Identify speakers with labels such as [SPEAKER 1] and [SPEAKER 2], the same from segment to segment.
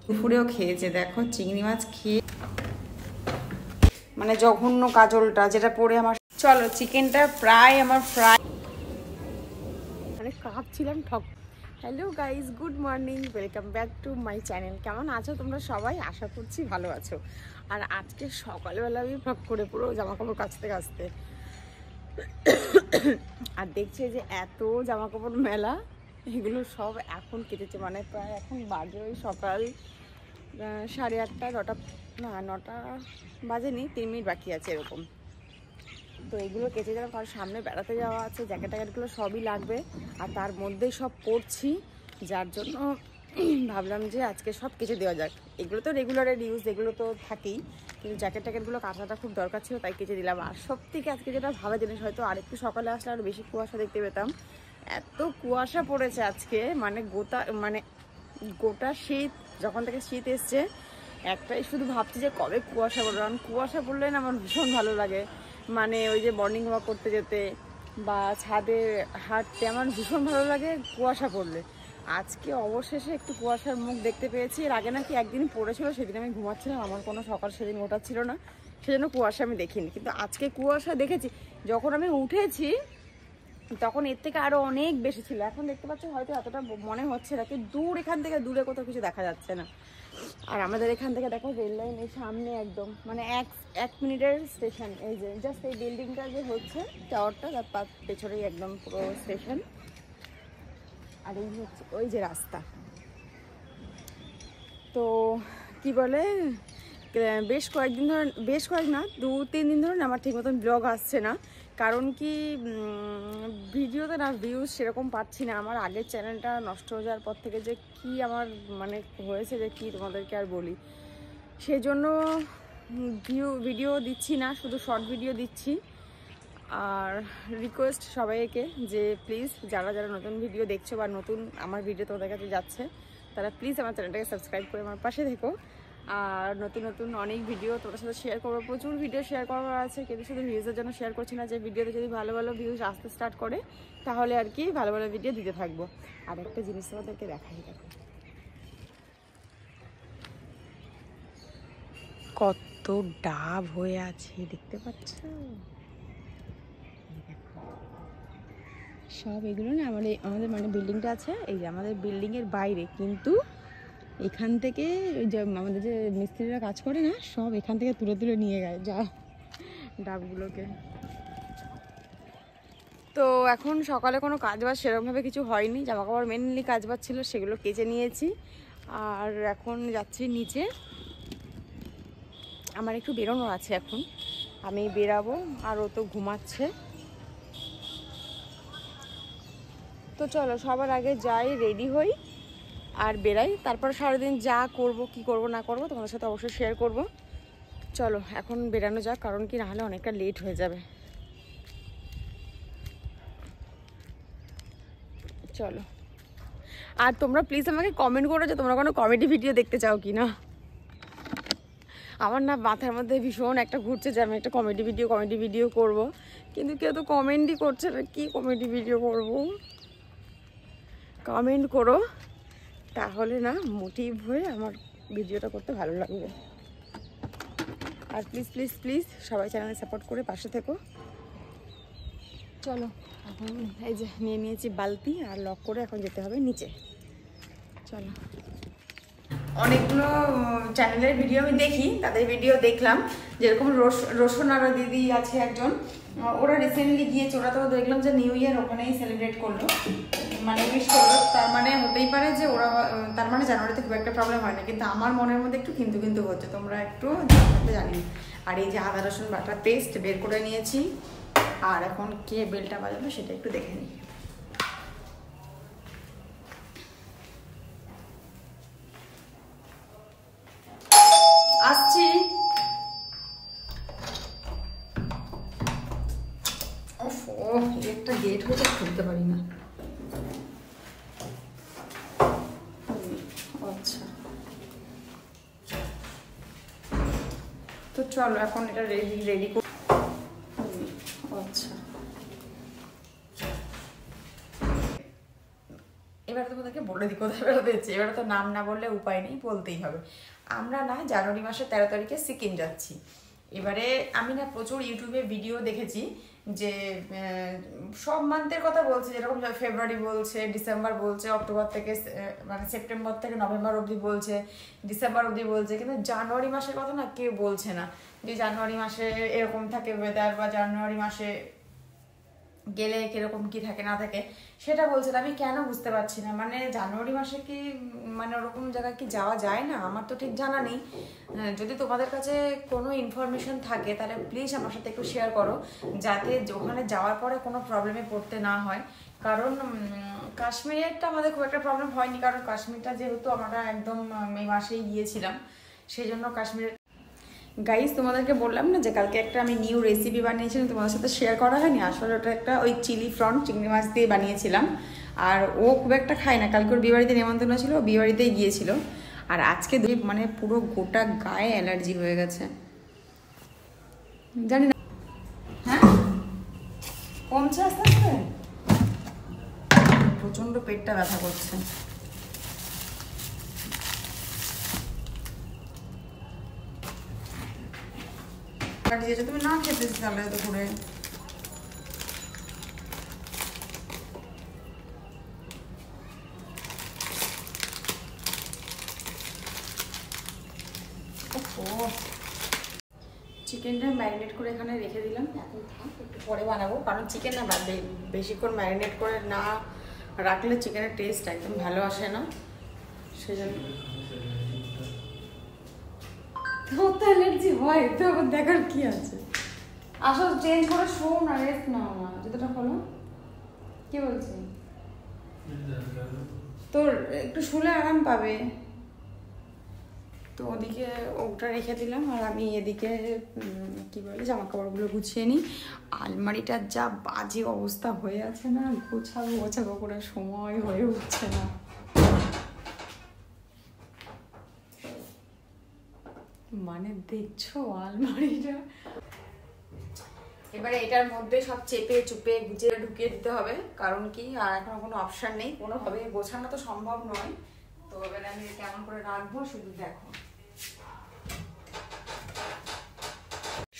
[SPEAKER 1] দুপুরেও খেয়েছে, দেখো চিংড়ি মাছ খেয়ে মানে জঘন্য কাজলটা যেটা পরে আমার। চলো চিকেনটা প্রায় আমার ফ্রাই, মানে কাঁপছিলাম ঠক। Hello guys, good morning, welcome back to my channel. কেমন আছো তোমরা সবাই? আশা করছি ভালো আছো। আর আজকে সকালবেলা আমি ফক করে পুরো জামা কাপড় কাচতে কাচতে আর দেখছি যে এত জামা কাপড় মেলা, এগুলো সব এখন কেটেছে, মানে প্রায় এখন বাজে ওই সকাল 8:30 9টা, না 9টা বাজেনি, 3 মিনিট বাকি আছে এরকম। তো এগুলো কেচে যাওয়ার, কারণ সামনে বেড়াতে যাওয়া আছে, জ্যাকেট ট্যাকেটগুলো সবই লাগবে, আর তার মধ্যেই সব পরছি, যার জন্য ভাবলাম যে আজকে সব কেচে দেওয়া যাক। এগুলো তো রেগুলারের ইউজ, এগুলো তো থাকেই, কিন্তু জ্যাকেট ট্যাকেটগুলো কাচাটা খুব দরকার ছিল, তাই কেচে দিলাম। আর সব থেকে আজকে যেটা ভালো জিনিস, হয়তো আরেকটু সকালে আসলে আরও বেশি কুয়াশা দেখতে পেতাম। এত কুয়াশা পড়েছে আজকে, মানে গোটা শীত, যখন থেকে শীত এসছে একটাই শুধু ভাবছি যে কবে কুয়াশা পড়বে। কারণ কুয়াশা পড়লে না আমার ভীষণ ভালো লাগে, মানে ওই যে মর্নিং ওয়াক করতে যেতে বা ছাদে হাঁটতে আমার ভীষণ ভালো লাগে কুয়াশা পড়লে। আজকে অবশেষে একটু কুয়াশার মুখ দেখতে পেয়েছি। এর আগে নাকি একদিন পড়েছিল, সেদিন আমি ঘুমাচ্ছিলাম, আমার কোনো সকাল সেদিন ওঠাচ্ছিল না, সেজন্য কুয়াশা আমি দেখিনি। কিন্তু আজকে কুয়াশা দেখেছি, যখন আমি উঠেছি তখন এর থেকে আরো অনেক বেশি ছিল। এখন দেখতে পাচ্ছি হয়তো এতটা মনে হচ্ছে না, কিন্তু দূর, এখান থেকে দূরে কোথাও কিছু দেখা যাচ্ছে না। আর আমাদের এখান থেকে দেখো রেল লাইন এই সামনে একদম, মানে এক মিনিটের স্টেশন। এই যে জাস্ট এই বিল্ডিংটা যে হচ্ছে টাওয়ারটা, তার পেছনেই একদম পুরো স্টেশন। আর এই হচ্ছে ওই যে রাস্তা। তো কি বলে, বেশ কয়েক না 2-3 দিন ধরে আমার ঠিক মতন ব্লগ আসছে না। কারণ কি, ভিডিওতে না ভিউজ সেরকম পাচ্ছি না। আমার আগের চ্যানেলটা নষ্ট হয়ে যাওয়ার পর থেকে যে কি আমার মানে হয়েছে, যে কি তোমাদেরকে আর বলি, সেই জন্য ভিডিও দিচ্ছি না, শুধু শর্ট ভিডিও দিচ্ছি। আর রিকোয়েস্ট সবাইকে যে প্লিজ যারা যারা নতুন ভিডিও দেখছো বা নতুন আমার ভিডিও তোমাদের কাছে যাচ্ছে, তারা প্লিজ আমার চ্যানেলটাকে সাবস্ক্রাইব করে আমার পাশে থেকো। আর নতুন নতুন অনেক ভিডিও তোমাদের সাথে শেয়ার করবো, প্রচুর ভিডিও শেয়ার করার আছে, কিন্তু শুধু ভিউজের জন্য শেয়ার করছি না। যে ভিডিওতে যদি ভালো ভালো ভিউজ আসতে স্টার্ট করে, তাহলে আর কি ভালো ভালো ভিডিও দিতে থাকবো। আর একটা জিনিস তোমাদেরকে দেখাই, দেখো কত ডাব হয়ে আছে, দেখতে পাচ্ছ? সব এগুলো না আমাদের মানে বিল্ডিংটা আছে, এই যে আমাদের বিল্ডিংয়ের বাইরে, কিন্তু এখান থেকে ওই যে আমাদের যে মিস্ত্রিরা কাজ করে না, সব এখান থেকে তুলে তুলে নিয়ে গেছে যা ডাবগুলোকে। তো এখন সকালে কোনো কাজবাজ সেরকমভাবে কিছু হয়নি, জামাকাপড় মেনলি কাজবাজ ছিল, সেগুলো কেচে নিয়েছি। আর এখন যাচ্ছি নিচে, আমার একটু বেরোনো আছে এখন, আমি বেরাবো, আর ও তো ঘুমাচ্ছে। তো চলো সবার আগে যাই, রেডি হই আর বেরাই, তারপর সারাদিন যা করব, কি করব না করব তোমাদের সাথে অবশ্যই শেয়ার করব। চলো এখন বেরানো যাক, কারণ কি নাহলে অনেকটা লেট হয়ে যাবে। চলো, আর তোমরা প্লিজ আমাকে কমেন্ট করো যে তোমরা কোনো কমেডি ভিডিও দেখতে চাও কি না। আমার না মাথার মধ্যে ভীষণ একটা ঘুরছে যে আমি একটা কমেডি ভিডিও করব, কিন্তু কেউ তো কমেন্টই করছে না, কি কমেডি ভিডিও করব। কমেন্ট করো, তাহলে না মোটিভ হয়ে আমার ভিডিওটা করতে ভালো লাগবে। আর প্লিজ প্লিজ প্লিজ সবাই চ্যানেলে সাপোর্ট করে পাশে থেকো। চলো এখন এই যে নিয়ে নিয়েছি বালতি, আর লক করে এখন যেতে হবে নিচে। চলো, অনেকগুলো চ্যানেলের ভিডিও আমি দেখি, তাদের ভিডিও দেখলাম, যেরকম রোশনারা দিদি আছে একজন, ওরা রিসেন্টলি গিয়েছে, ওরা তো দেখলাম যে নিউ ইয়ার ওখানেই সেলিব্রেট করলো, মানে উইশ করলো। তার মানে হতেই পারে যে ওরা, তার মানে জানুয়ারিতে খুব একটা প্রবলেম হয় না, কিন্তু আমার মনের মধ্যে একটু কিন্তু হচ্ছে, তোমরা একটু জানি। আর এই যে আদা রসুন বাটা পেস্ট বের করে নিয়েছি, আর এখন কে বেলটা বাজাবে সেটা একটু দেখে নিই। আসছি। একটা গেট হয়েছে, খুলতে পারি না। আচ্ছা, তো চলো এখন এটা রেডি করি। আচ্ছা, এবার তোমাদেরকে বলে দিই কোথায় বেড়াতে যাচ্ছি, এবারে তো নাম না বললে উপায় নেই, বলতেই হবে। আমরা না জানুয়ারি মাসের 13 তারিখে সিকিম যাচ্ছি। এবারে আমি না প্রচুর ইউটিউবে ভিডিও দেখেছি যে সব মান্থের কথা বলছে, যেরকম ফেব্রুয়ারি বলছে, ডিসেম্বর বলছে, অক্টোবর থেকে মানে সেপ্টেম্বর থেকে নভেম্বর অবধি বলছে, ডিসেম্বর অবধি বলছে, কিন্তু জানুয়ারি মাসের কথা না কেউ বলছে না যে জানুয়ারি মাসে এরকম থাকে ওয়েদার, বা জানুয়ারি মাসে গেলে কিরকম কি থাকে না থাকে সেটা বলছে। আমি কেন বুঝতে পারছি না, মানে জানুয়ারি মাসে কি মানে ওরকম জায়গায় কি যাওয়া যায় না, আমার তো ঠিক জানা নেই। যদি তোমাদের কাছে কোনো ইনফরমেশন থাকে তাহলে প্লিজ আমার সাথে একটু শেয়ার করো, যাতে ওখানে যাওয়ার পরে কোনো প্রবলেমে পড়তে না হয়। কারণ কাশ্মীরেরটা আমাদের খুব একটা প্রবলেম হয়নি, কারণ কাশ্মীরটা যেহেতু আমরা একদম এই মাসেই গিয়েছিলাম, সেই জন্য কাশ্মীরের। গাইস তোমাদেরকে বললাম না যে কালকে একটা আমি নিউ রেসিপি বানিয়েছিলাম, তোমাদের সাথে শেয়ার করা হয়নি। আসলে ওটা একটা ওই চিলি ফ্রন্ট চিংড়ি মাছ দিয়ে বানিয়েছিলাম, আর ও খুব একটা খায় না। কালকে ওর বিয়েবাড়িতে নেমন্তন্ন ছিল, ও বিয়েবাড়িতেই গিয়েছিল, আর আজকে মানে পুরো গোটা গায়ে অ্যালার্জি হয়ে গেছে, জানি না। হ্যাঁ কমছে আস্তে আস্তে, প্রচণ্ড পেটটা ব্যথা করছে। তুমি না খেতে তাহলে দুপুরে চিকেনটা ম্যারিনেট করে এখানে রেখে দিলাম, এখন থাক, একটু পরে বানাবো। কারণ চিকেন না বেশিক্ষণ ম্যারিনেট করে না রাখলে চিকেনের টেস্ট একদম ভালো আসে না, সেজন্য। তোর তো অ্যালার্জি হয় তো আবার দেখার কি আছে, আসল চেঞ্জ করে শো না, রেস্ট নাও না, যতটা হলো। কি বলছি, তোর একটু শুলে আরাম পাবে। তো ওদিকে ওটা রেখে দিলাম, আর আমি এদিকে কি বলে জামা কাপড়গুলো গুছিয়ে নিই। আলমারিটার যা বাজে অবস্থা হয়ে আছে না, গোছাবো করে সময় হয়ে উঠছে না। মানে দেখছো আলমারিটা, এবারে এটার মধ্যে সব চেপে চুপে গুছিয়ে ঢুকিয়ে দিতে হবে। কারণ কি আর এখনো কোনো অপশান নেই, কোনোভাবে গোছানো তো সম্ভব নয়। তো এবারে আমি কেমন করে রাখবো শুধু দেখো।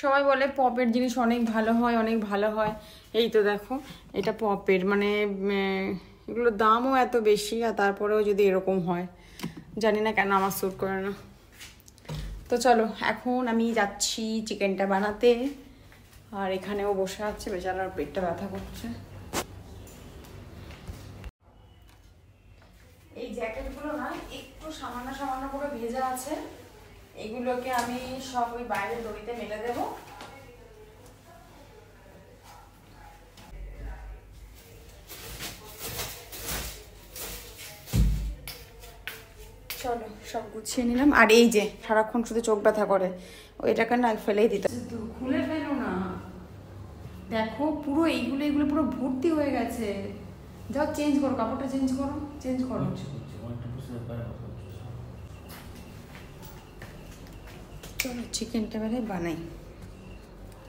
[SPEAKER 1] সবাই বলে পপের জিনিস অনেক ভালো হয়, অনেক ভালো হয়। এই তো দেখো এটা পপের, মানে এগুলোর দামও এত বেশি, আর তারপরেও যদি এরকম হয়, জানি না কেন আমার স্যুট করে না। তো চলো এখন আমি যাচ্ছি চিকেনটা বানাতে, আর এখানেও বসে আছে, বেচারার পেটটা ব্যথা করছে। এই জ্যাকেটগুলো না একটু সামান্য করে ভেজা আছে, এগুলোকে আমি সব ওই বাইরের দড়িতে মেলে দেব। চলো সব গুছিয়ে নিলাম। আর এই যে সারাক্ষণ শুধু চোখ ব্যথা করে, ওইটাকে না ফেলেই দিতে, খুলে ফেলো না। দেখো পুরো এইগুলো পুরো ভর্তি হয়ে গেছে। যাও চেঞ্জ করো, কাপড়টা চেঞ্জ করো। চলো চিকেনটা বেড়ে বানাই।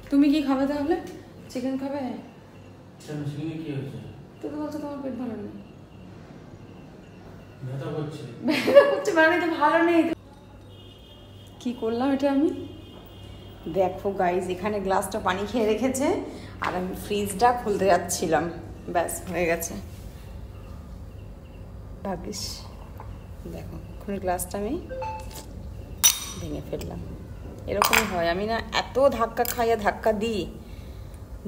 [SPEAKER 1] তুমি কি খাবে তাহলে? চিকেন খাবে? তো বলছো তোমার পেট ভালো নেই, ব্যথা করছে মানে তো ভালো নেই। কি করলাম এটা আমি? দেখো গাইজ এখানে গ্লাসটা পানি খেয়ে রেখেছে, আর আমি ফ্রিজটা খুলতে যাচ্ছিলাম, ব্যাস হয়ে গেছে। ভাবিস দেখো ওখানে গ্লাসটা আমি ভেঙে ফেললাম। এরকমই হয়, আমি না এত ধাক্কা খাইয়া ধাক্কা দিই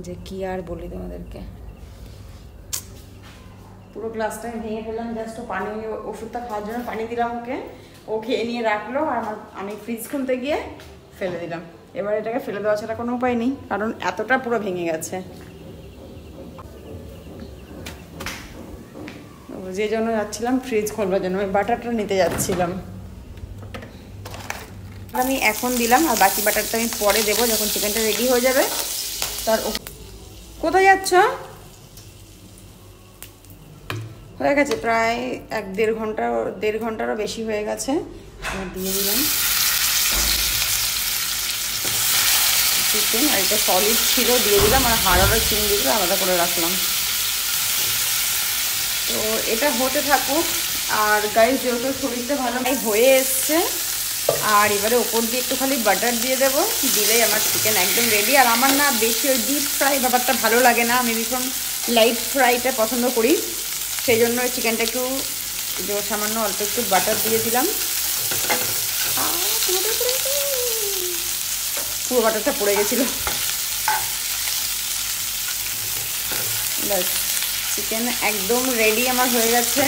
[SPEAKER 1] যে কি আর বলি তোমাদেরকে। পুরো গ্লাসটা আমি ভেঙে ফেললাম, জাস্ট পানি, ওষুধটা খাওয়ার জন্য পানি দিলাম ওকে, ও খেয়ে নিয়ে রাখলো, আর আমি ফ্রিজ খুলতে গিয়ে ফেলে দিলাম। এবার এটাকে ফেলে দেওয়া ছাড়া কোনো উপায় নেই, কারণ এতটা পুরো ভেঙে গেছে। যে জন্য যাচ্ছিলাম ফ্রিজ খোলবার জন্য, আমি বাটারটা নিতে যাচ্ছিলাম। আমি এখন দিলাম, আর বাকি বাটারটা আমি পরে দেবো যখন চিকেনটা রেডি হয়ে যাবে। তার কোথায় যাচ্ছ? হয়ে গেছে প্রায় 1-1.5 ঘন্টারও বেশি হয়ে গেছে। আমার দিয়ে দিলাম চিকেন, আর এটা সলিড ছিল দিয়ে দিলাম, আর হাড়ার চিংড়িগুলো আলাদা করে রাখলাম। তো এটা হতে থাকুক, আর গাইস যেহেতু শরীরটা ভালো হয়ে এসছে, আর এবারে ওপর দিয়ে একটু খালি বাটার দিয়ে দেবো, দিলেই আমার চিকেন একদম রেডি। আর আমার না বেশি ওই ডিপ ফ্রাই ব্যাপারটা ভালো লাগে না, আমি ভীষণ লাইট ফ্রাইটা পছন্দ করি, সেই জন্য চিকেনটা একটু সামান্য অল্প একটু বাটার দিয়ে দিলাম। পুরো বাটারটা পড়ে গেছিলো। ব্যাস, চিকেন একদম রেডি আমার হয়ে গেছে।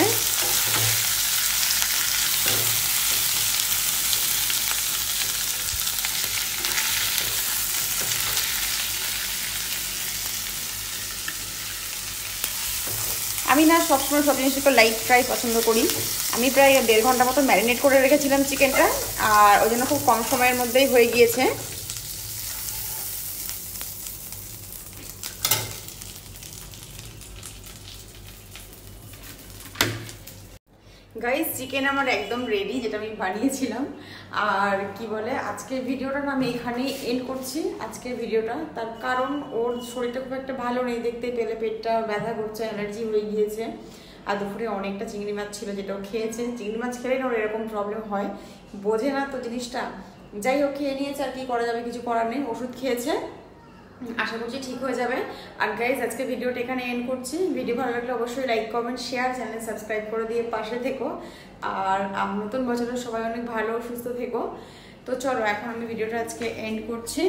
[SPEAKER 1] আমি না সবসময় সব জিনিস একটু লাইট ফ্রাই পছন্দ করি। আমি প্রায় 1.5 ঘন্টা মতো ম্যারিনেট করে রেখেছিলাম চিকেনটা, আর ওই জন্য খুব কম সময়ের মধ্যেই হয়ে গিয়েছে। গাইস চিকেন আমার একদম রেডি, যেটা আমি বানিয়েছিলাম। আর কি বলে, আজকের ভিডিওটা না আমি এখানেই এন্ড করছি আজকের ভিডিওটা। তার কারণ ওর শরীরটা খুব একটা ভালো নেই, দেখতে পেলে পেটটা ব্যথা করছে, অ্যালার্জি হয়ে গিয়েছে। আর দুপুরে অনেকটা চিংড়ি মাছ ছিল যেটাও খেয়েছে। চিংড়ি মাছ খেলেই না ওর এরকম প্রবলেম হয়, বোঝে না তো জিনিসটা। যাই হোক, খেয়ে নিয়েছে, আর কি করা যাবে, কিছু করার নেই, ওষুধ খেয়েছে, আশা করছি ঠিক হয়ে যাবে। আর গাইজ আজকে ভিডিওটা এখানে এন্ড করছি। ভিডিও ভালো লাগলে অবশ্যই like, comment, share, channel subscribe করে দিয়ে পাশে থেকো। আর নতুন বছরে সবাই অনেক ভালো সুস্থ থেকো। তো চলো এখন আমি ভিডিওটা আজকে এন্ড করছি।